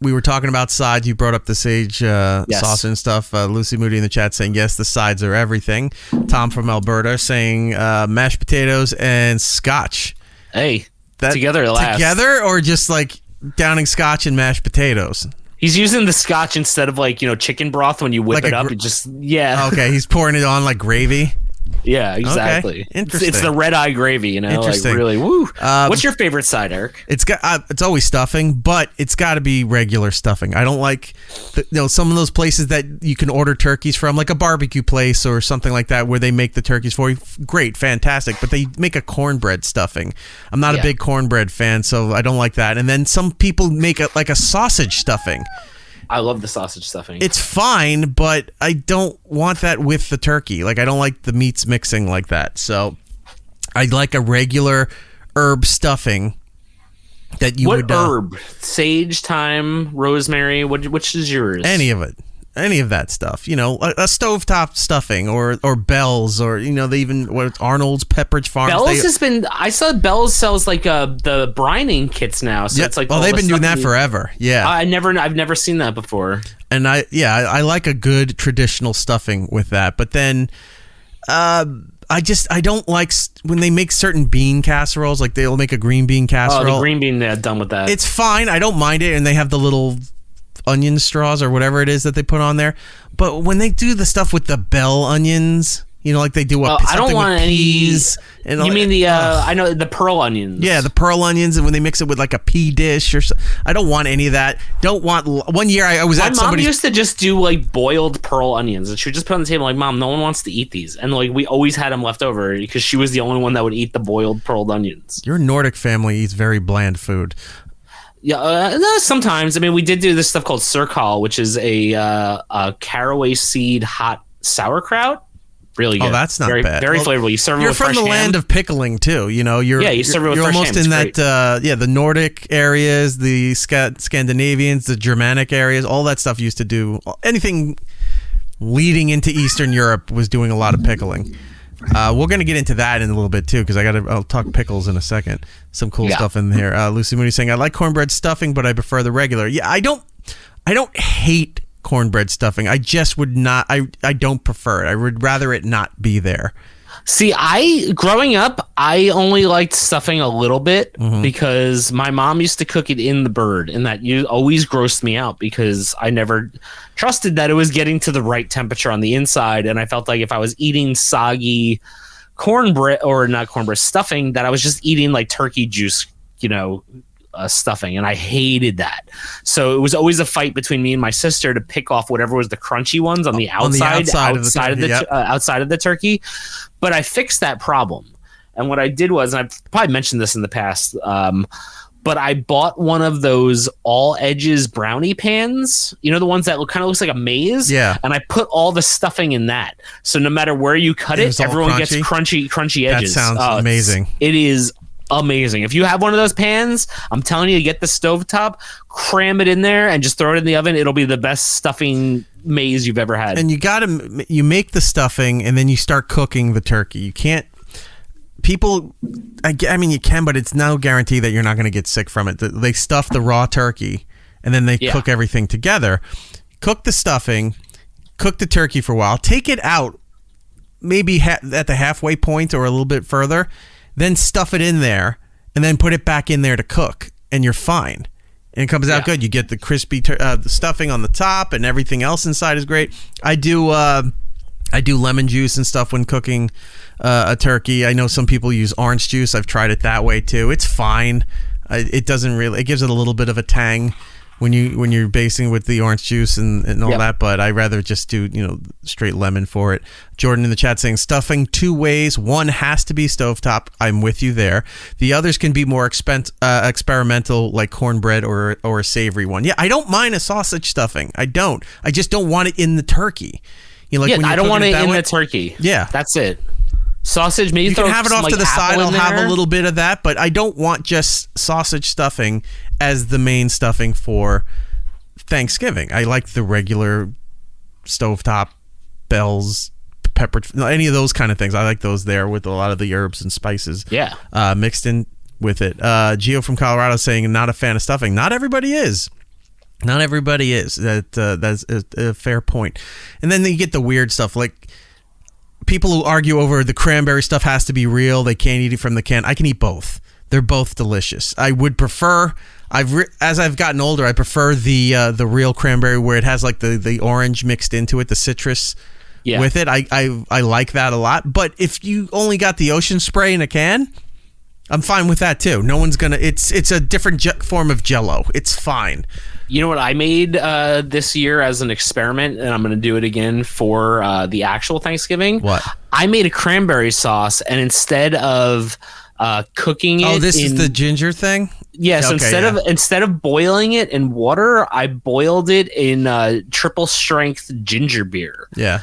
we were talking about sides. You brought up the sage sauce and stuff. Lucy Moody in the chat saying, yes, the sides are everything. Tom from Alberta saying mashed potatoes and scotch. Hey, together last. Together or just like downing scotch and mashed potatoes? He's using the scotch instead of like, chicken broth when you whip it up. Okay, he's pouring it on like gravy. Yeah, exactly. Okay. Interesting. It's the red eye gravy, Interesting. like really. Woo. What's your favorite side, Eric? It's always stuffing, but it's got to be regular stuffing. I don't like some of those places that you can order turkeys from, like a barbecue place or something like that, where they make the turkeys for you. Great, fantastic, but they make a cornbread stuffing. I'm not a big cornbread fan, so I don't like that. And then some people make like a sausage stuffing. I love the sausage stuffing. It's fine, but I don't want that with the turkey. Like, I don't like the meats mixing like that. So I'd like a regular herb stuffing that you would... What herb? Sage, thyme, rosemary? Which is yours? Any of it. Any of that stuff. A stovetop stuffing or Bell's or, they even... Arnold's, Pepperidge Farms. I saw Bell's sells like the brining kits now. So it's like... Oh, they've been doing that forever. Yeah. I've never seen that before. And I like a good traditional stuffing with that. But then... I don't like when they make certain bean casseroles, like they'll make a green bean casserole. Oh, the green bean, done with that. It's fine. I don't mind it. And they have the little onion straws or whatever it is that they put on there. But when they do the stuff with the bell onions, like they do I don't want any peas. You mean the I know the pearl onions. Yeah, the pearl onions, and when they mix it with like a pea dish or so, I don't want any of that. Don't want. One year I was at somebody's... My mom used to just do like boiled pearl onions, and she would just put on the table like, "Mom, no one wants to eat these," and like we always had them left over because she was the only one that would eat the boiled pearl onions. Your Nordic family eats very bland food. Yeah, sometimes. I mean, we did do this stuff called surkal, which is a caraway seed hot sauerkraut. Really good. Oh, that's not bad. Very flavorful. You serve it with fresh ham. You're from the land of pickling too. You serve it with fresh almost ham. In that. The Nordic areas, the Scandinavians, the Germanic areas, all that stuff used to do. Anything leading into Eastern Europe was doing a lot of pickling. We're going to get into that in a little bit too, because I'll talk pickles in a second. Some cool stuff in here. Lucy Mooney saying, I like cornbread stuffing, but I prefer the regular. Yeah, I don't hate cornbread stuffing. I just would not. I don't prefer it. I would rather it not be there. See, growing up, I only liked stuffing a little bit because my mom used to cook it in the bird, and that always grossed me out because I never trusted that it was getting to the right temperature on the inside, and I felt like if I was eating soggy cornbread or not cornbread stuffing, that I was just eating like turkey juice, stuffing, and I hated that. So it was always a fight between me and my sister to pick off whatever was the crunchy ones on the outside of the turkey. But I fixed that problem, and what I did was, and I've probably mentioned this in the past, but I bought one of those all edges brownie pans, the ones that kind of looks like a maze. Yeah. And I put all the stuffing in that, so no matter where you cut it, everyone gets crunchy edges. That sounds amazing. It is amazing. If you have one of those pans, I'm telling you, get the stovetop, cram it in there, and just throw it in the oven. It'll be the best stuffing maze you've ever had. And you make the stuffing, and then you start cooking the turkey. You can't. I mean, you can, but it's no guarantee that you're not going to get sick from it. They stuff the raw turkey, and then they cook everything together. Cook the stuffing, cook the turkey for a while, take it out, maybe at the halfway point or a little bit further. Then stuff it in there, and then put it back in there to cook, and you're fine. And it comes out good. You get the crispy the stuffing on the top, and everything else inside is great. I do lemon juice and stuff when cooking a turkey. I know some people use orange juice. I've tried it that way too. It's fine. It doesn't really. It gives it a little bit of a tang when you're basting with the orange juice and all that, but I rather just do straight lemon for it. Jordan in the chat saying stuffing 2 ways. One has to be stovetop. I'm with you there. The others can be more experimental, like cornbread or a savory one. Yeah, I don't mind a sausage stuffing. I just don't want it in the turkey. When I don't want it in the turkey. Yeah, that's it. Sausage, maybe you can have it off to the side. I'll have a little bit of that, but I don't want just sausage stuffing as the main stuffing for Thanksgiving. I like the regular stovetop, Bell's, peppered, any of those kind of things. I like those there with a lot of the herbs and spices mixed in with it. Gio from Colorado saying not a fan of stuffing. Not everybody is. Not everybody is. That's a fair point. And then you get the weird stuff, like people who argue over the cranberry stuff has to be real. They can't eat it from the can. I can eat both. They're both delicious. I would prefer. As I've gotten older, I prefer the real cranberry where it has like the orange mixed into it, the citrus with it. I like that a lot. But if you only got the ocean spray in a can, I'm fine with that too. No one's gonna. It's a different form of Jell-O. It's fine. You know what I made this year as an experiment, and I'm going to do it again for the actual Thanksgiving? What? I made a cranberry sauce, and instead of cooking it... Oh, this is the ginger thing? Yes, okay, instead of boiling it in water, I boiled it in triple strength ginger beer. Yeah.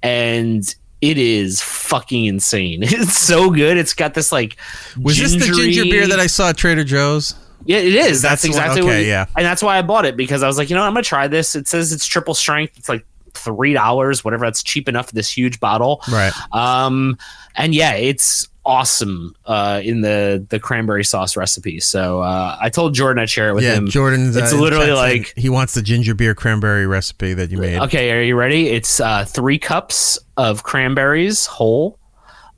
And it is fucking insane. It's so good. It's got this like Was this the ginger beer that I saw at Trader Joe's? Yeah, it is. That's exactly what. Yeah, and that's why I bought it, because I was like, I'm gonna try this. It says it's triple strength. It's like $3, whatever. That's cheap enough for this huge bottle. Right. And yeah, it's awesome in the cranberry sauce recipe. So I told Jordan I'd share it with him. Yeah, Jordan's. It's literally like he wants the ginger beer cranberry recipe that you made. Okay, are you ready? It's 3 cups of cranberries whole.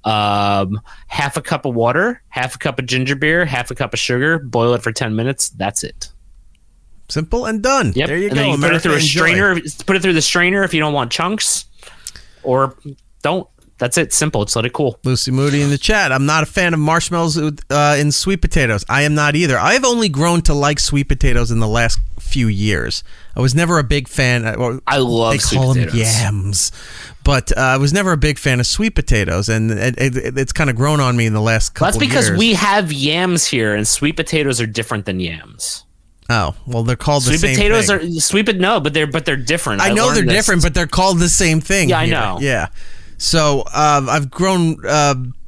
Half a cup of water, half a cup of ginger beer, half a cup of sugar, boil it for 10 minutes. That's it. Simple and done. Yep. There you and go. Then you put it through a strainer. Put it through the strainer if you don't want chunks, or don't. That's it. Simple. Just let it cool. Lucy Moody in the chat. I'm not a fan of marshmallows in sweet potatoes. I am not either. I've only grown to like sweet potatoes in the last few years. I was never a big fan. I love sweet potatoes. They call them yams. But I was never a big fan of sweet potatoes, and it's kind of grown on me in the last couple of years. That's because we have yams here, and sweet potatoes are different than yams. Oh, well, they're called the same thing. Sweet potatoes are but they're different. I know they're different, but they're called the same thing. Yeah, here. I know. Yeah. So I've grown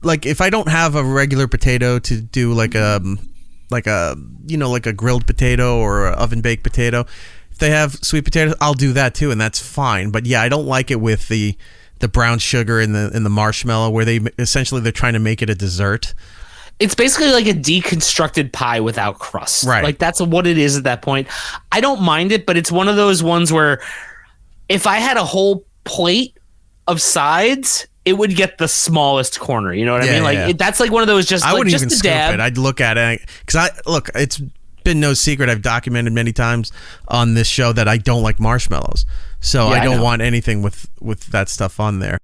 like if I don't have a regular potato to do like a grilled potato or an oven baked potato, if they have sweet potatoes, I'll do that too, and that's fine. But yeah, I don't like it with the brown sugar in the marshmallow, where they're trying to make it a dessert. It's basically like a deconstructed pie without crust. Right. Like that's what it is at that point. I don't mind it, but it's one of those ones where if I had a whole plate of sides, it would get the smallest corner. You know what I mean? Like that's like one of those I wouldn't even scoop it. I'd look at it because it's been no secret. I've documented many times on this show that I don't like marshmallows, so I don't want anything with that stuff on there.